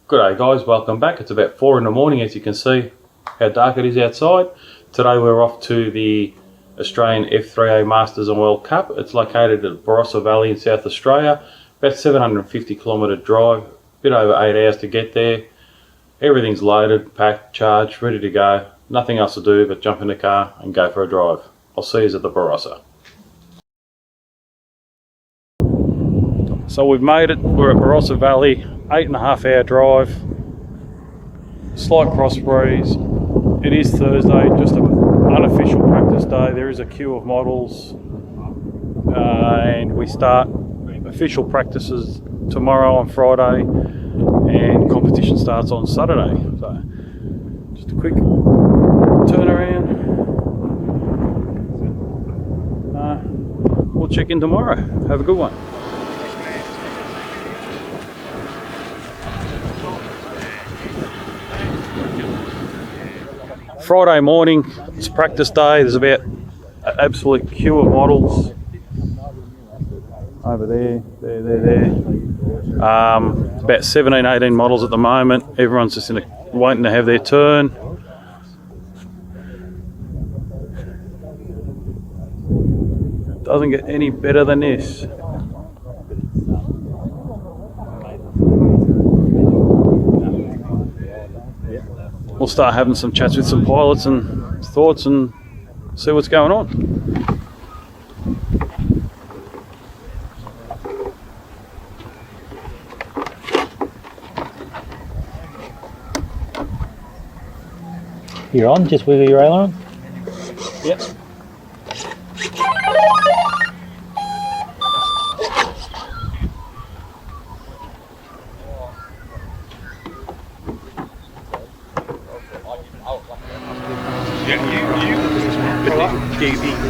G'day guys, welcome back. It's about 4 in the morning, as you can see how dark it is outside. Today we're off to the Australian F3A Masters and World Cup. It's located at Barossa Valley in South Australia. About 750 kilometre drive, a bit over 8 hours to get there. Everything's loaded, packed, charged, ready to go. Nothing else to do but jump in the car and go for a drive. I'll see you at the Barossa. So we've made it, we're at Barossa Valley, 8.5 hour drive, slight cross breeze. It is Thursday, just an unofficial practice day. There is a queue of models and we start official practices tomorrow on Friday and competition starts on Saturday. So just a quick turn around. We'll check in tomorrow. Have a good one. Friday morning, it's practice day. There's about an absolute queue of models over there. About 17, 18 models at the moment. Everyone's just waiting to have their turn. Doesn't get any better than this. We'll start having some chats with some pilots and thoughts and see what's going on. You're on, just wiggle your aileron. Yep.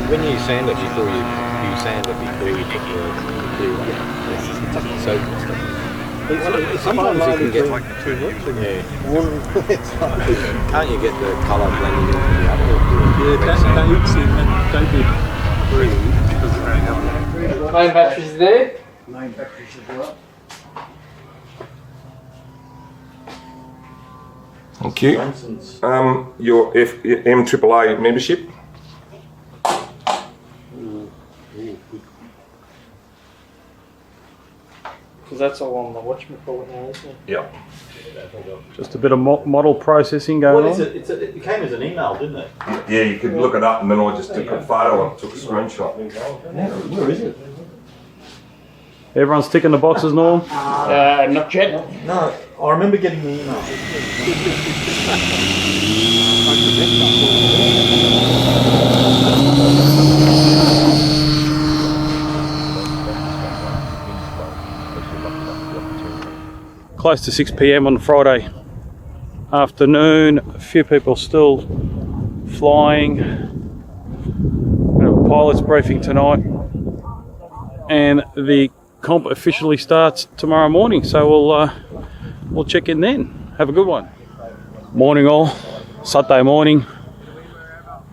When you sand it before you sand it before you put the so sometimes you can get can't you get the colour blending into the other? Don't be rude because it's very heavy. Main batteries there. Main batteries as well. Thank you. Your M3A membership. Because that's all on the watch report now, isn't it? Yeah. Just a bit of model processing going on. What is it? It came as an email, didn't it? Yeah, you could look it up and then I just took a photo and took a screenshot. Yeah, where is it? Everyone's ticking the boxes, Norm? Not yet. No, I remember getting the email. Close to 6 PM on Friday afternoon. A few people still flying. We have a pilot's briefing tonight, and the comp officially starts tomorrow morning. So we'll check in then. Have a good one. Morning all. Saturday morning.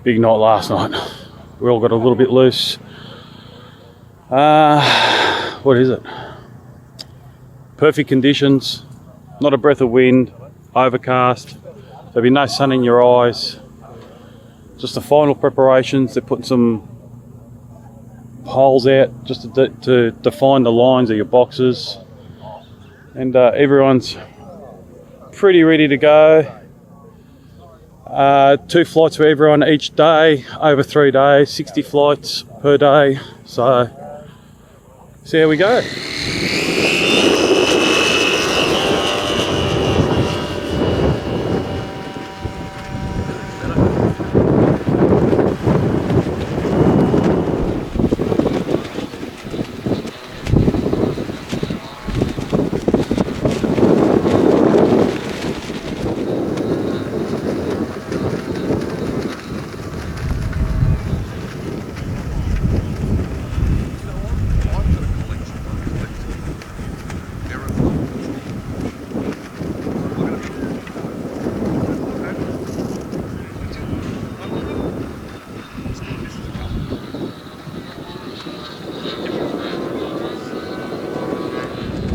Big night last night. We all got a little bit loose. What is it? Perfect conditions, not a breath of wind, overcast, there'll be no sun in your eyes. Just the final preparations. They're putting some poles out just to define the lines of your boxes, and everyone's pretty ready to go. 2 flights for everyone each day, over 3 days, 60 flights per day. So see how we go.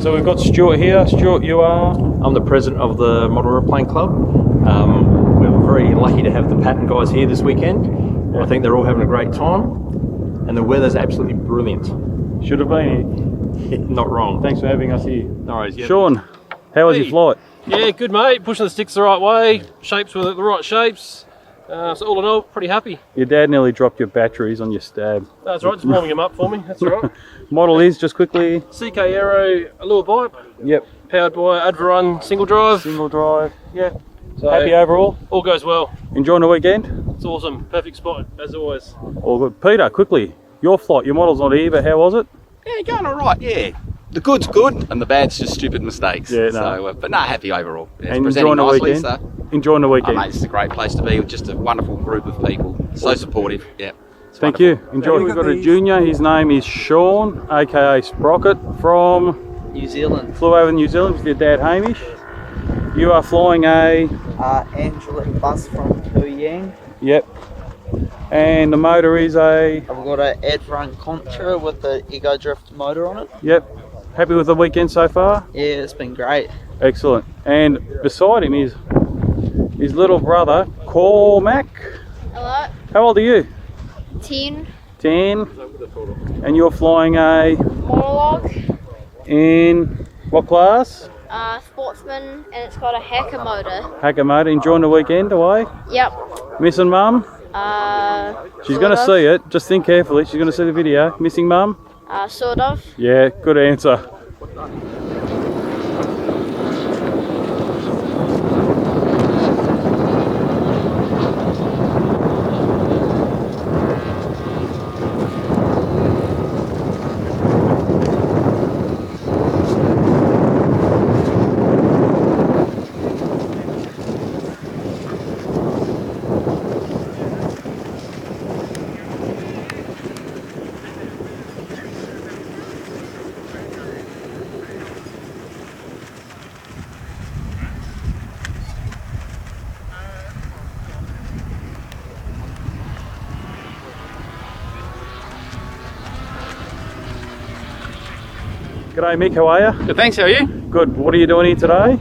So we've got Stuart here. Stuart, you are? I'm the president of the Model Aeroplane Club. We're very lucky to have the Patton guys here this weekend. I think they're all having a great time, and the weather's absolutely brilliant. Should have been here. Not wrong. Thanks for having us here. No worries. Yep. Sean, how was your flight? Yeah, good mate. Pushing the sticks the right way. Shapes were the right shapes. So all in all, pretty happy. Your dad nearly dropped your batteries on your Stab. That's right, just warming them up for me. That's all right. Model is, just quickly. CK Aero Allure bike, Yep. powered by Advarun single drive. Single drive. Yeah. So Happy overall? all goes well. Enjoying the weekend? It's awesome. Perfect spot, as always. All good. Peter, quickly. Your flight, your model's not here, but how was it? Yeah, going all right, yeah. The good's good, and the bad's just stupid mistakes. Yeah, no. So, but no, happy overall. Yeah, it's And presenting enjoying the nicely, weekend? so. Enjoying the Oh, weekend. mate, it's a great place to be with just a wonderful group of people. So supportive, yeah. It's Thank wonderful. you. Enjoy. We've got a junior. His name is Sean, aka Sprocket, from New Zealand. flew over New Zealand with your dad Hamish. You are flying a Angelic bus from Pyongyang. yep. And the motor is a I've got an Advarun Contra with the Ego Drift motor on it. yep. Happy with the weekend so far? Yeah, it's been great. Excellent. And beside him is his little brother, Cormac. Hello, How old are you? 10 10. And you're flying a monologue, in what class? sportsman, and it's got a hacker motor. Hacker motor. Enjoying the weekend away? Yep. Missing mum? She's Sort going to of. see it. Just think carefully. She's going to see the video. Missing mum? Sort of. Yeah, good answer. G'day Mick, how are you? Good, thanks, how are you? Good. What are you doing here today?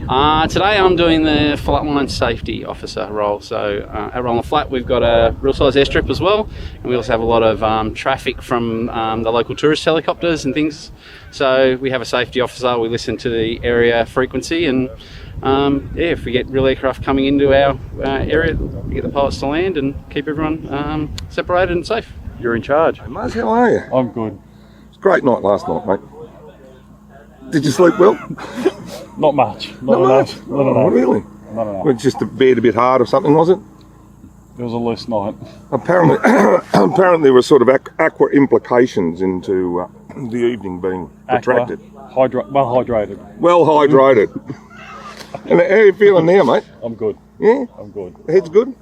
Today I'm doing the flightline safety officer role. So out on the flat we've got a real size airstrip as well, and we also have a lot of traffic from the local tourist helicopters and things. So we have a safety officer, we listen to the area frequency, and if we get real aircraft coming into our area, we get the pilots to land and keep everyone separated and safe. You're in charge. Muzz, how are you? I'm good. It's a great night last night, mate. Did you sleep well? Not much. Not much? Not Oh, enough. really? Not enough. Well, just the bed a bit hard or something, was it? It was a loose night. Apparently, apparently there were sort of aqua implications into the evening being protracted. Well hydrated. Well hydrated. And how are you feeling now, mate? I'm good. Yeah? I'm good. The head's good?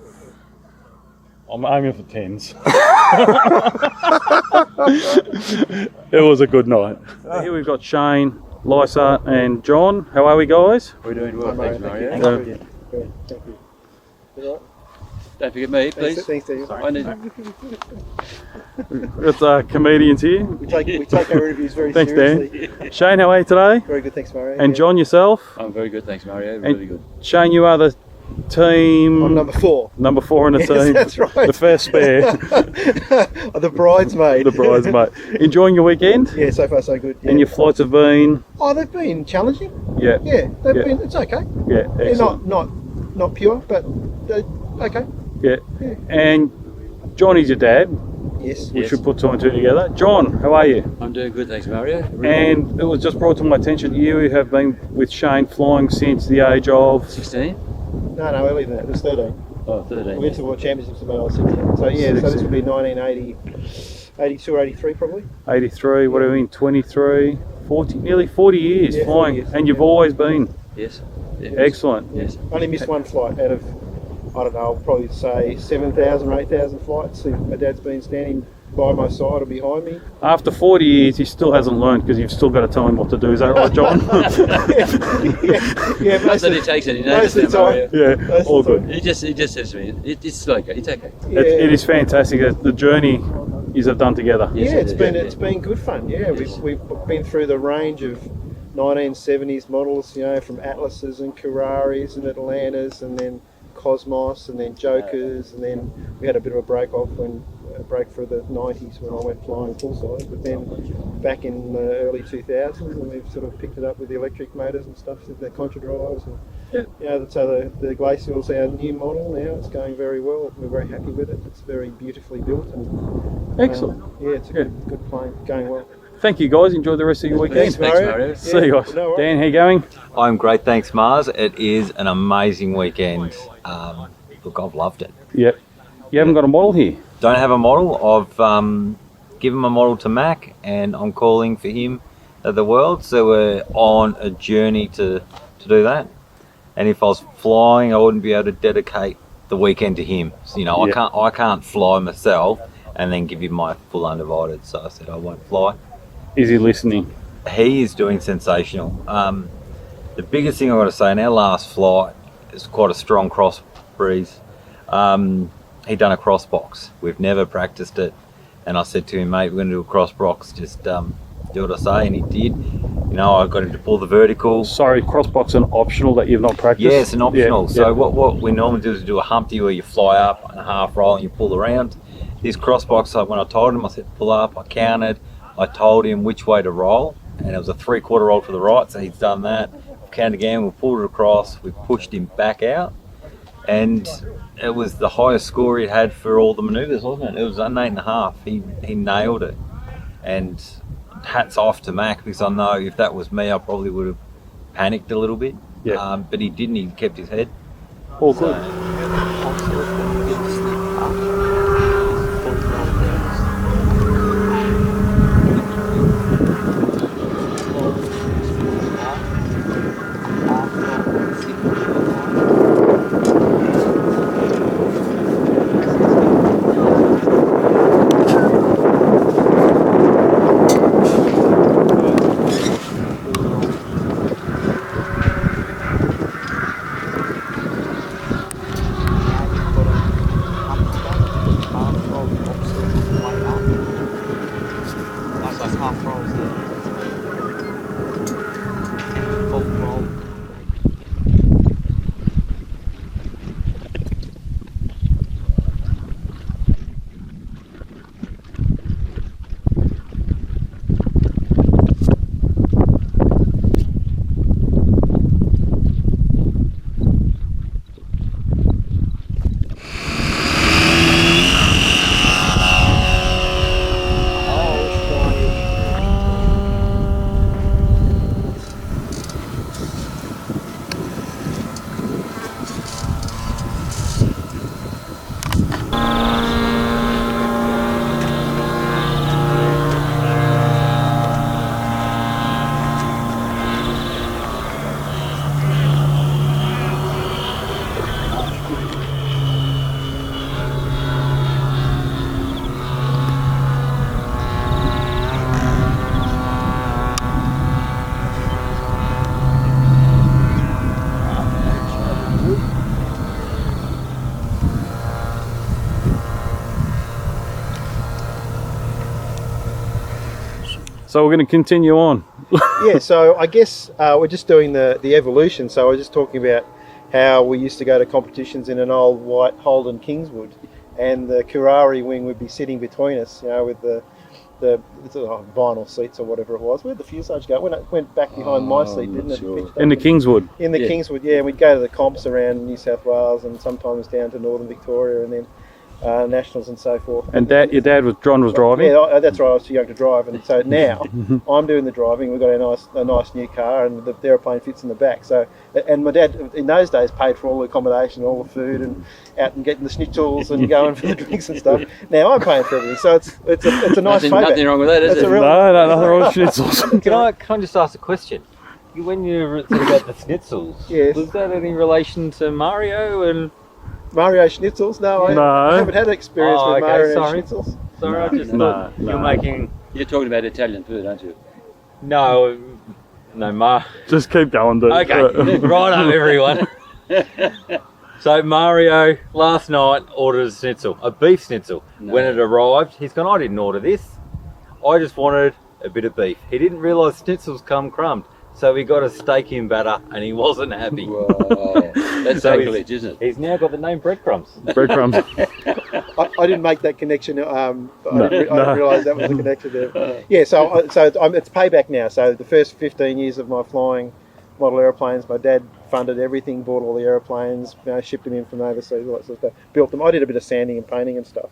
I'm aiming for 10s. It was a good night. Here we've got Shane, Lysa and John. How are we, guys? We're doing well, thanks, Mario. Don't forget me, please. Thanks, Dave. I need It's comedians here. We take our interviews very Thanks, seriously. Dan. Shane, how are you today? Very good, thanks, Mario. And John, yourself? I'm very good, thanks, Mario. Really good. Shane, you are the team... I'm number 4. Number 4 in the Yes, team. that's right. The first spare. The bridesmaid. The bridesmaid. Enjoying your weekend? Yeah, so far so good. Yeah. And your flights have been? Oh, they've been challenging. Yeah. Yeah, they've Yeah. been. It's okay. Yeah, They're excellent. not pure, but they're okay. Yeah. And Johnny's your dad. Yes. We should put 2 and 2 together. John, how are you? I'm doing good, thanks, Mario. And it was just brought to my attention that you have been with Shane flying since the age of 16? No, earlier than that. It was 13. Oh, 13. We went to the World Championships when I was 16. So yeah, so this would be 1980, 82 or 83 probably. 83, what do we mean, 23, 40, nearly 40 years Yeah, 40 flying. years. And you've always been. Yes. Yeah. Excellent. Yes. Only missed one flight out of, I don't know, I'll probably say 7,000 or 8,000 flights. So my dad's been standing by my side or behind me. After 40 years, he still hasn't learned because you've still got to tell him what to do. Is that right, John? Yeah, Most of it takes it, you know. most of the time. Yeah, Most all of the good. He just says to me, it's okay, it's okay. Yeah. It is fantastic. The journey you have done together. Yes, Yeah, it is, it's been good fun. Yeah, Yes. we've been through the range of 1970s models, you know, from Atlases and Carraris and Atlantas, and then Cosmos, and then Jokers, and then we had a bit of a break for the 90s when I went flying full size. But then back in the early 2000s, and we've sort of picked it up with the electric motors and stuff, the contra drives. And, you know, so the Glacial's our new model now. It's going very well. We're very happy with it. It's very beautifully built. And, Excellent. Yeah, it's a good plane, going well. Thank you, guys. Enjoy the rest of your weekend. Thanks, Mario. See you guys. No worries. Dan, how you going? I'm great, thanks, Mars. It is an amazing weekend. Look, I've loved it. Yep. You haven't got a model here? Don't have a model. I've given my model to Mac, and I'm calling for him at the World. So we're on a journey to do that. And if I was flying, I wouldn't be able to dedicate the weekend to him. So, you know, I can't fly myself and then give him my full undivided. So I said I won't fly. Is he listening? He is doing sensational. The biggest thing I've got to say, in our last flight, it's quite a strong cross breeze. He done a cross box. We've never practiced it. And I said to him, mate, we're going to do a cross box. Just do what I say. And he did. You know, I got him to pull the vertical. Sorry, cross box an optional that you've not practiced? Yeah, it's an optional. Yeah, so what we normally do is do a humpty where you fly up and a half roll and you pull around. This cross box, when I told him, I said pull up, I counted. I told him which way to roll, and it was a 3/4 roll to the right, so he's done that. Counted again, we pulled it across, we pushed him back out, and it was the highest score he'd had for all the manoeuvres, wasn't it? It was an 8.5. He nailed it, and hats off to Mac, because I know if that was me, I probably would have panicked a little bit. Yeah. But he didn't. He kept his head. All good. So we're going to continue on. Yeah, so I guess we're just doing the evolution. So we're just talking about how we used to go to competitions in an old white Holden Kingswood, and the Carrari wing would be sitting between us, you know, with the vinyl seats or whatever it was. Where'd the fuselage go? It went back behind my seat, didn't it? Sure. In the Kingswood. In the Kingswood, yeah. We'd go to the comps around New South Wales and sometimes down to Northern Victoria, and then nationals and so forth. And your dad was driving? Yeah, that's right. I was too young to drive, and so now I'm doing the driving. We've got a nice new car, and the aeroplane fits in the back. So, and my dad in those days paid for all the accommodation, all the food, and out and getting the schnitzels and going for the drinks and stuff. Now I'm paying for everything, so it's a nice payback. Nothing wrong with that, is it? No, nothing wrong with schnitzels. Can I just ask a question? When you were talking about the schnitzels, yes, was that any relation to Mario and Mario Schnitzels? No, I haven't had experience with Mario Schnitzels. Sorry, I just thought you're making. You're talking about Italian food, aren't you? No, Just keep going, dude. Okay, right up, everyone. So Mario last night ordered a schnitzel, a beef schnitzel. No. When it arrived, he's gone, I didn't order this. I just wanted a bit of beef. He didn't realise schnitzels come crumbed. So we got a steak in batter, and he wasn't happy. Whoa, that's So sacrilege, isn't it? He's now got the name Breadcrumbs. Breadcrumbs. I didn't make that connection. I No. didn't realise that was the connection there. Yeah, it's payback now. So the first 15 years of my flying model aeroplanes, my dad funded everything, bought all the aeroplanes, shipped them in from overseas, all that sort of stuff. Built them. I did a bit of sanding and painting and stuff.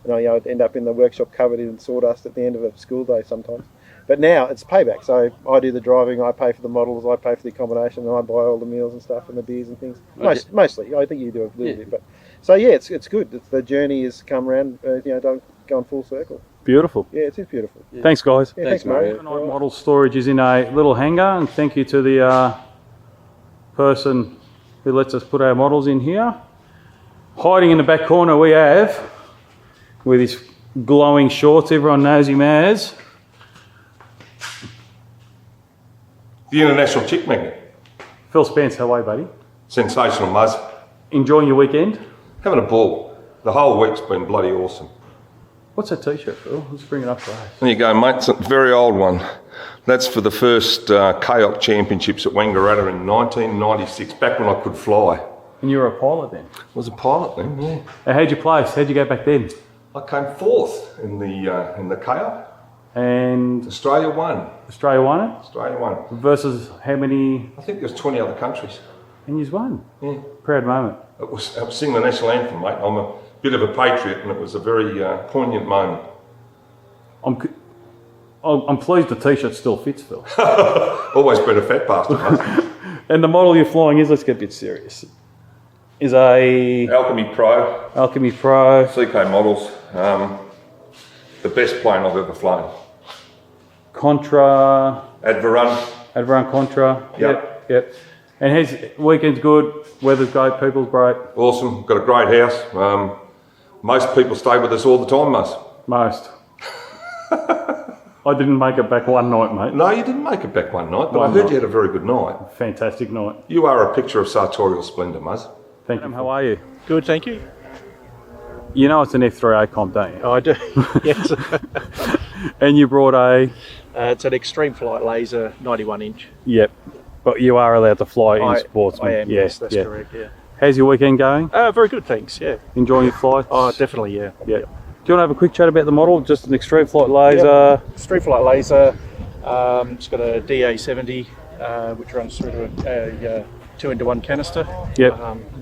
And I'd end up in the workshop covered in sawdust at the end of a school day sometimes. But now it's payback. So I do the driving, I pay for the models, I pay for the accommodation, and I buy all the meals and stuff and the beers and things. Mostly, I think you do a little bit. But so yeah, it's good. The journey has come around. Don't go in full circle. Beautiful. Yeah, it is beautiful. Yeah. Thanks, guys. Yeah, thanks, Murray. Model storage is in a little hangar, and thank you to the person who lets us put our models in here. Hiding in the back corner we have, with his glowing shorts, everyone knows him as The International Chick Magnet. Phil Spence. How are you, buddy? Sensational, Muzz. Enjoying your weekend? Having a ball. The whole week's been bloody awesome. What's that t-shirt, Phil? Let's bring it up for us. There you go, mate. It's a very old one. That's for the first Kayak Championships at Wangaratta in 1996, back when I could fly. And you were a pilot then? I was a pilot then, yeah. And how'd you place? How'd you go back then? I came fourth in the Kayak. And Australia won. Australia won it? Australia won. Versus how many? I think there's 20 other countries. And you've won? Yeah. Proud moment. I was singing the national anthem, mate. I'm a bit of a patriot, and it was a very poignant moment. I'm pleased the t-shirt still fits, Phil. Always been a fat bastard, mate. And the model you're flying is, let's get a bit serious, is a Alchemy Pro. Alchemy Pro. CK models. The best plane I've ever flown. Contra. Advarun Contra. Yep. And his weekend's good, weather's great, people's great. Awesome. Got a great house. Most people stay with us all the time, Mus. Most. I didn't make it back one night, mate. No, you didn't make it back one night, but I heard you had a very good night. Fantastic night. You are a picture of sartorial splendour, Mus. Thank you. How are you? Good, thank you. You know it's an F3A comp, don't you? Oh, I do, yes. And you brought a... it's an Extreme Flight Laser 91 inch. Yep. But you are allowed to fly in Sportsman. I am, yes, that's correct, yeah. How's your weekend going? Very good, thanks, yeah. Enjoying your flights? Oh, definitely, yeah. Yeah. Do you want to have a quick chat about the model? Just an Extreme Flight Laser? Yep. Extreme Flight Laser, it's got a DA70, which runs through to a 2-into-1 canister. Yep.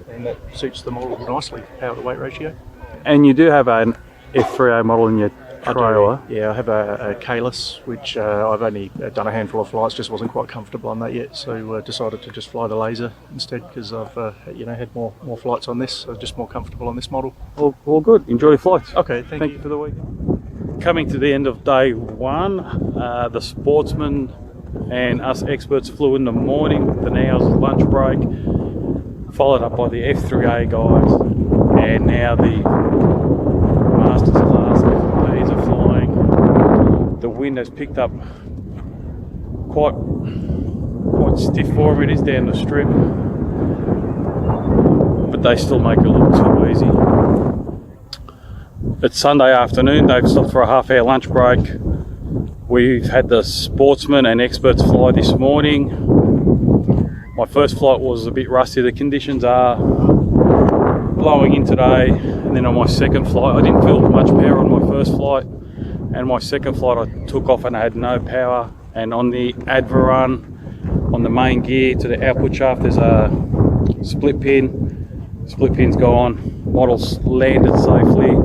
And that suits the model nicely, power to weight ratio. And you do have an F3A model in your trailer? Yeah, I have a Kalis, which I've only done a handful of flights, just wasn't quite comfortable on that yet, so decided to just fly the Laser instead, because I've had more flights on this, so just more comfortable on this model. All good. Enjoy your flights. Okay, thank you for the week. Coming to the end of day one, the Sportsman and us experts flew in the morning, the now's lunch break, followed up by the F3A guys, and now the Masters class F3As are flying. The wind has picked up quite stiff for them. It is down the strip, but they still make it look too easy. It's Sunday afternoon. They've stopped for a half-hour lunch break. We've had the Sportsman and experts fly this morning. My first flight was a bit rusty. The conditions are blowing in today, and then on my second flight I didn't feel much power on my first flight, and my second flight I took off and I had no power, and on the Advarun, on the main gear to the output shaft, there's a split pin's gone. Model's landed safely,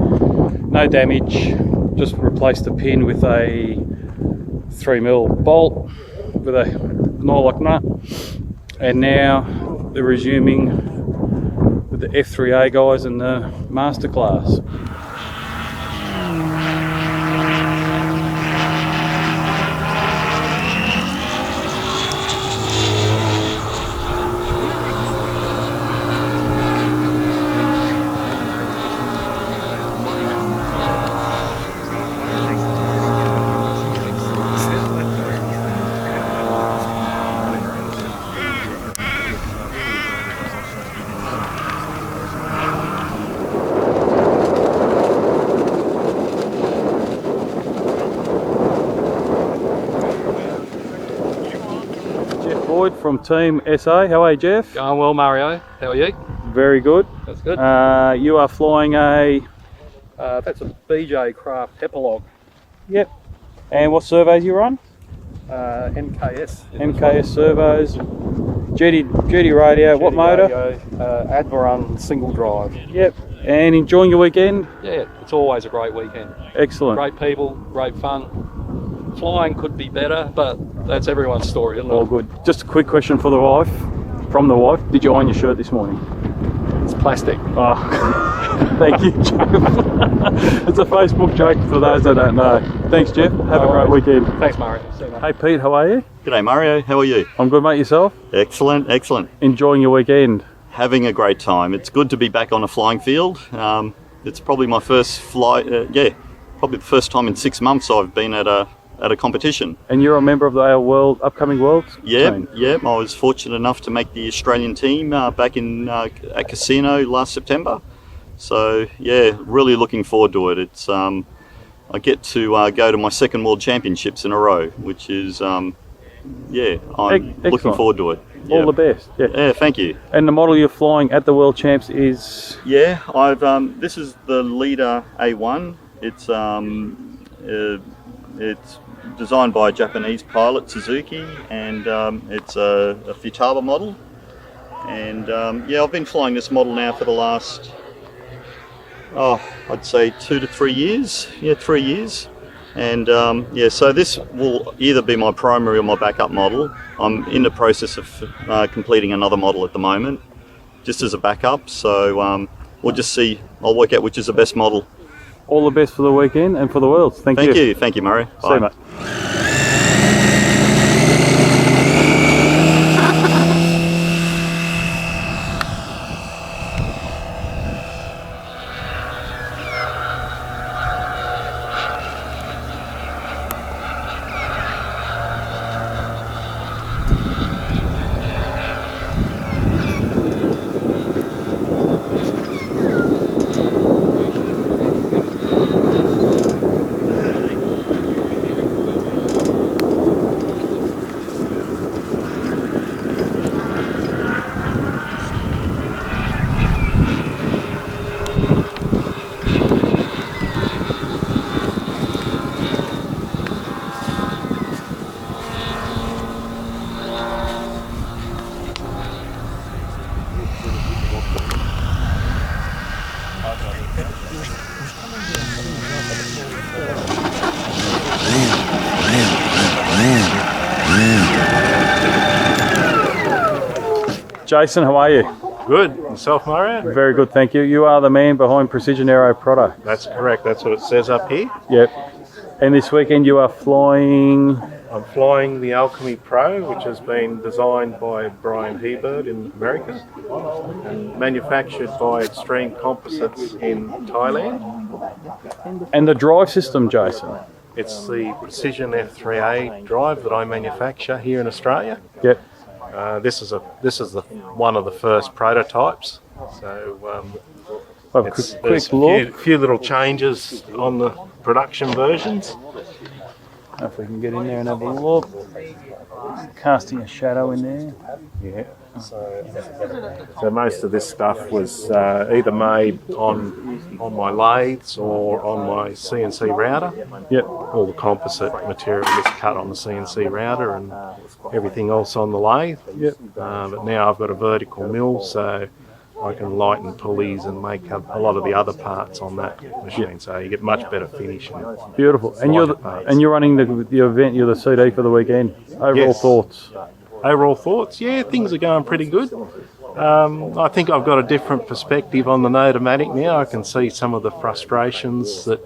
no damage, just replaced the pin with a 3mm bolt with a nylock nut, and now they're resuming with the F3A guys in the masterclass. from Team SA. How are you, Jeff? Going well, Mario. How are you? Very good. That's good. You are flying a... That's a BJ Craft Epilogue. Yep. And what surveys you run? MKS. MKS servos. GT radio. What motor? Admiral single drive. Yep. And enjoying your weekend? Yeah, it's always a great weekend. Excellent. Great people, great fun. Flying could be better, but that's everyone's story, isn't it? All good. Just a quick question for the wife. From the wife. Did you iron your shirt this morning? It's plastic. Oh, thank you, Jeff. It's a Facebook joke for those that don't know. Thanks, Jeff. Have a great weekend. Thanks, Mario. See you, mate. Hey, Pete, how are you? G'day Mario, how are you? I'm good, mate. Yourself? Excellent, excellent. Enjoying your weekend? Having a great time. It's good to be back on a flying field. It's probably my first flight, probably the first time in 6 months I've been at a competition. And you're a member of the upcoming Worlds team? Yeah. I was fortunate enough to make the Australian team back in at Casino last September. So yeah, really looking forward to it. It's I get to go to my second World Championships in a row, which is I'm looking forward to it. All the best. Yeah, thank you. And the model you're flying at the World Champs is? Yeah, I've this is the Leader A1. It's designed by a Japanese pilot, Suzuki, and it's a Futaba model. And I've been flying this model now for the last, I'd say 2 to 3 years. Yeah, 3 years. And so this will either be my primary or my backup model. I'm in the process of completing another model at the moment, just as a backup. So we'll just see. I'll work out which is the best model. All the best for the weekend and for the Worlds. Thank you. Thank you, Murray. See you, mate. Jason, how are you? Good. Yourself, Mario? Very good, thank you. You are the man behind Precision Aero Product. That's correct. That's what it says up here. Yep. And this weekend you are flying? I'm flying the Alchemy Pro, which has been designed by Brian Hebert in America and manufactured by Extreme Composites in Thailand. And the drive system, Jason? It's the Precision F3A drive that I manufacture here in Australia. Yep. This is one of the first prototypes. So it's quick look. A few little changes on the production versions. If we can get in there and have a look. Casting a shadow in there. Yeah. So most of this stuff was either made on my lathes or on my CNC router. Yep. All the composite material is cut on the CNC router and everything else on the lathe. Yep. But now I've got a vertical mill, so I can lighten pulleys and make a lot of the other parts on that machine. So you get much better finish. Beautiful. And you're running the event. You're the CD for the weekend. Overall thoughts? Overall thoughts? Yeah, things are going pretty good. I think I've got a different perspective on the Notomatic now. I can see some of the frustrations that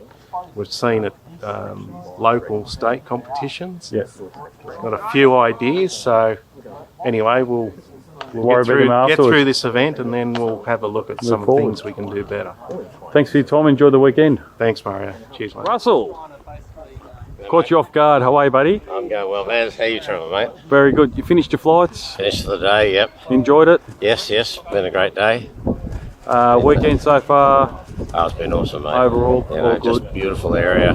we've seen at local state competitions. Yeah. Got a few ideas, so anyway, we'll get through this event and then we'll have a look at some of the things we can do better. Thanks for your time. Enjoy the weekend. Thanks, Mario. Cheers, mate. Russell, caught you off guard. How are you, buddy? I'm going well, man. How you doing, mate? Very good. You finished your flights? Finished for the day, yep. Enjoyed it? Yes. Been a great day. Weekend so far? Oh, it's been awesome, mate. Overall, all just good. Beautiful area.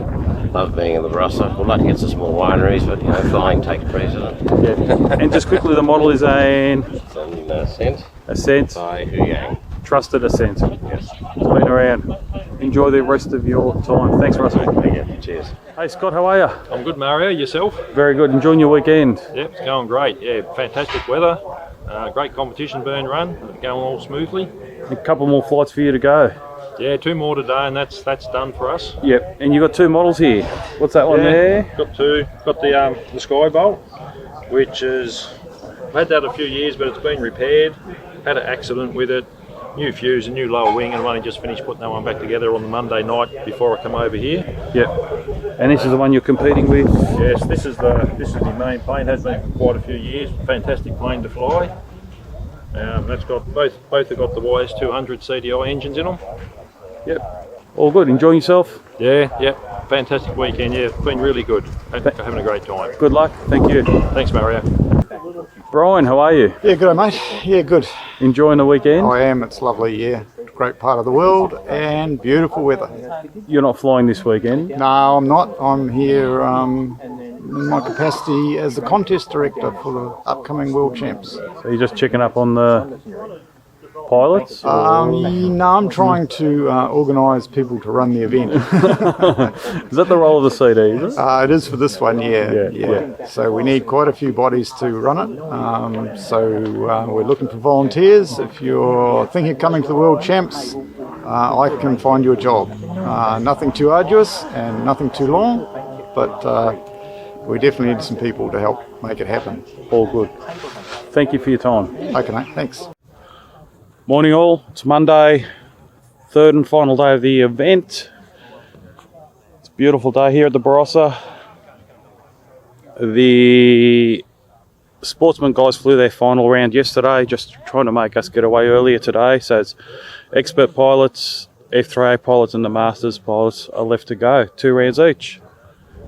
Love being in the Barossa. We'd like to get some small wineries, but you know, flying takes precedent. Yeah. And just quickly, the model is an Ascent. Ascent. By Hu Yang. Trusted Ascent. Yes. It's been around. Enjoy the rest of your time. Thanks, Russell. Cheers. Hey, Scott, how are you? I'm good, Mario. Yourself? Very good. Enjoying your weekend? Yep, it's going great. Yeah, fantastic weather. Great competition being run. Going all smoothly. A couple more flights for you to go. Yeah, 2 more today, and that's done for us. Yep. And you got 2 models here. What's that one there? Got 2. Got the Skybolt, which is I've had that a few years, but it's been repaired. Had an accident with it. New fuse and new lower wing, and I've only just finished putting that one back together on the Monday night before I come over here. Yep. And this is the one you're competing with? Yes, this is the main plane. Has been for quite a few years. Fantastic plane to fly. That's got both have got the YS200 CDI engines in them. Yep. All good. Enjoying yourself? Yeah. Fantastic weekend. Yeah, it's been really good. Having a great time. Good luck. Thank you. Thanks, Mario. Brian, how are you? Yeah, good, mate. Yeah, good. Enjoying the weekend? I am. It's lovely, yeah. Great part of the world and beautiful weather. You're not flying this weekend? No, I'm not. I'm here in my capacity as the contest director for the upcoming World Champs. So you're just checking up on the pilots? No, I'm trying to organise people to run the event. Is that the role of the CD, is it? It is for this one, yeah. So we need quite a few bodies to run it. So we're looking for volunteers. If you're thinking of coming to the World Champs, I can find you a job. Nothing too arduous and nothing too long, but we definitely need some people to help make it happen. All good. Thank you for your time. Okay, mate. Thanks. Morning all, it's Monday, 3rd and final day of the event. It's a beautiful day here at the Barossa. The sportsman guys flew their final round yesterday, just trying to make us get away earlier today. So it's expert pilots, F3A pilots and the Masters pilots are left to go, 2 rounds each.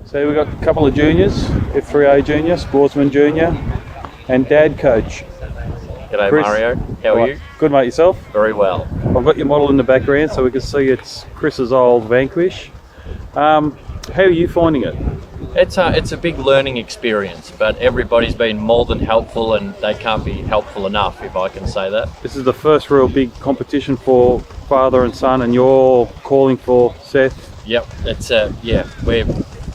So we've got a couple of juniors, F3A junior, sportsman junior and dad coach. G'day Chris. Mario, how are you? Good mate, yourself? Very well. I've got your model in the background so we can see it's Chris's old Vanquish. How are you finding it? It's a big learning experience, but everybody's been more than helpful and they can't be helpful enough, if I can say that. This is the first real big competition for father and son and you're calling for Seth? Yep, we're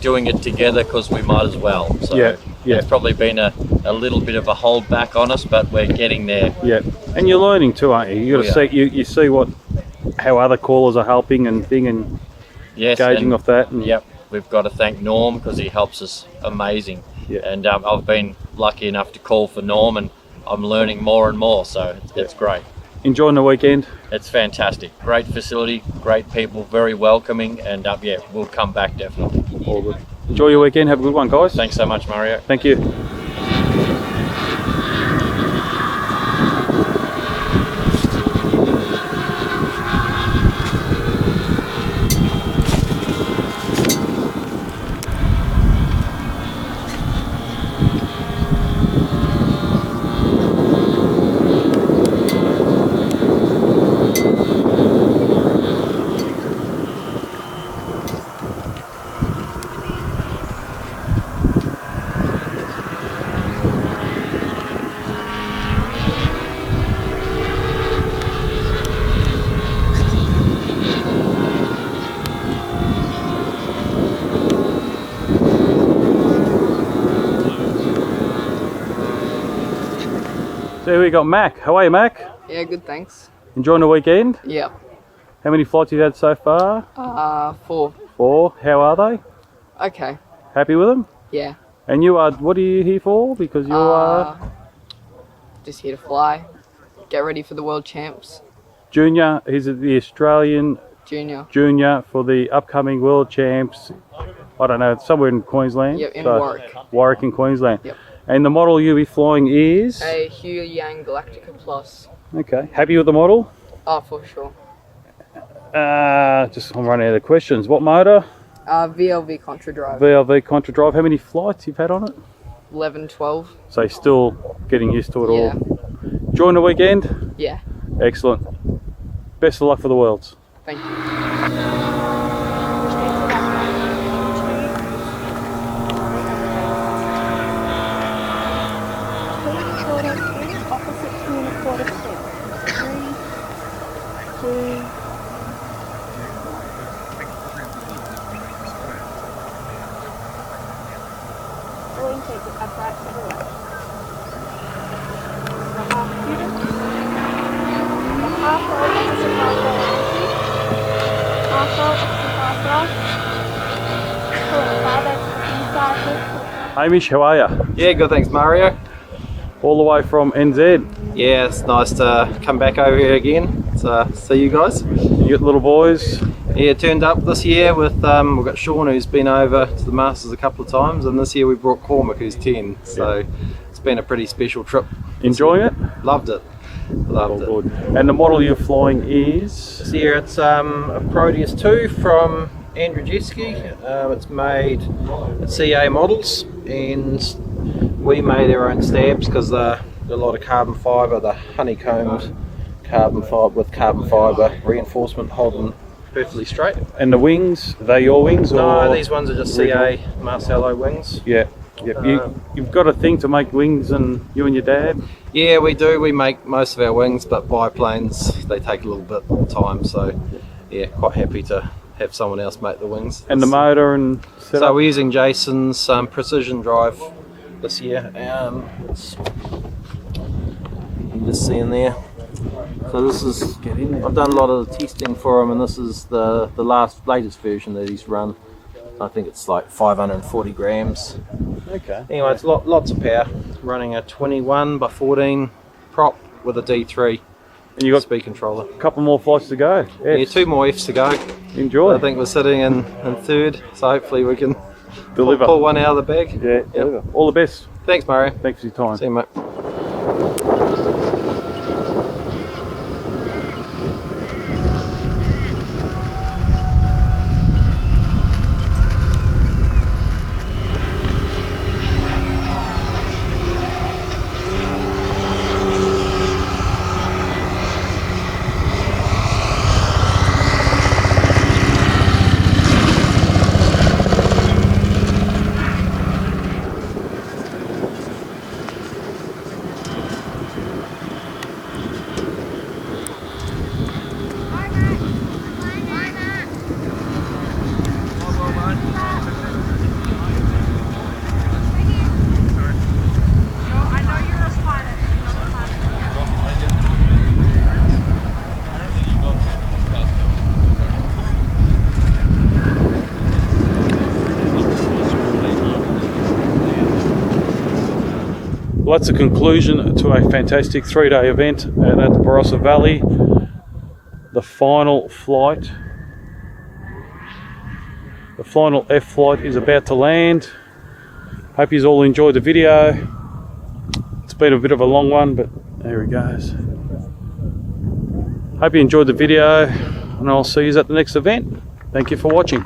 doing it together because we might as well. So yeah. It's probably been a little bit of a hold back on us, but we're getting there. Yeah, and you're learning too, aren't you? You got to see you see how other callers are helping and gauging off that. And yep, we've got to thank Norm because he helps us amazing. Yeah. And I've been lucky enough to call for Norm, and I'm learning more and more. So it's great. Enjoying the weekend? It's fantastic. Great facility, great people, very welcoming, and we'll come back definitely. All good. Enjoy your weekend. Have a good one, guys. Thanks so much, Mario. Thank you. So we got Mac. How are you, Mac? Yeah, good, thanks. Enjoying the weekend? Yeah. How many flights have you had so far? 4. 4. How are they? Okay. Happy with them? Yeah. And you are, what are you here for? Because you are... Just here to fly. Get ready for the World Champs. Junior, he's the Australian Junior for the upcoming World Champs. I don't know, somewhere in Queensland. Yep, in Warwick. Warwick in Queensland. Yep. And the model you'll be flying is? A Hu Yang Galactica Plus. Okay. Happy with the model? Oh, for sure. I'm running out of questions. What motor? VLV Contra Drive. VLV Contra Drive. How many flights you've had on it? 11, 12. So you're still getting used to it all? Enjoying the weekend? Yeah. Excellent. Best of luck for the Worlds. Thank you. Hamish, how are you? Yeah, good, thanks, Mario. All the way from NZ. Yeah, it's nice to come back over here again to see you guys. You got little boys? Yeah, turned up this year with, we've got Sean who's been over to the Masters a couple of times, and this year we brought Cormac who's 10, so it's been a pretty special trip. Enjoying it? Loved it. Loved it. Good. And the model you're flying is? This year it's a Proteus 2 from Andrew Jeski. It's made at CA models, and we made our own stabs because they're a lot of carbon fibre, the honeycombed carbon fibre with carbon fibre reinforcement holding perfectly straight. And the wings, are they your wings? No, or these ones are just CA Marcello wings. Yeah. Yep. You've got a thing to make wings, and you and your dad? Yeah, we do. We make most of our wings, but biplanes, they take a little bit of time, so yeah, quite happy to have someone else make the wings. And the motor and setup? So we're using Jason's precision drive this year. You can just see in there. So this is, I've done a lot of the testing for him, and this is the latest version that he's run. I think it's like 540 grams. Okay. Anyway, it's lots of power. Running a 21 by 14 prop with a D3. And you got speed controller. A couple more flights to go. Yeah, 2 more Fs to go. Enjoy. I think we're sitting in third, so hopefully we can deliver. Pull one out of the bag. Yeah, deliver. All the best. Thanks, Mario. Thanks for your time. See you, mate. Well, that's a conclusion to a fantastic 3-day event at the Barossa Valley. The final flight, the final F flight is about to land. Hope you all enjoyed the video. It's been a bit of a long one, but there it goes. Hope you enjoyed the video, and I'll see you at the next event. Thank you for watching.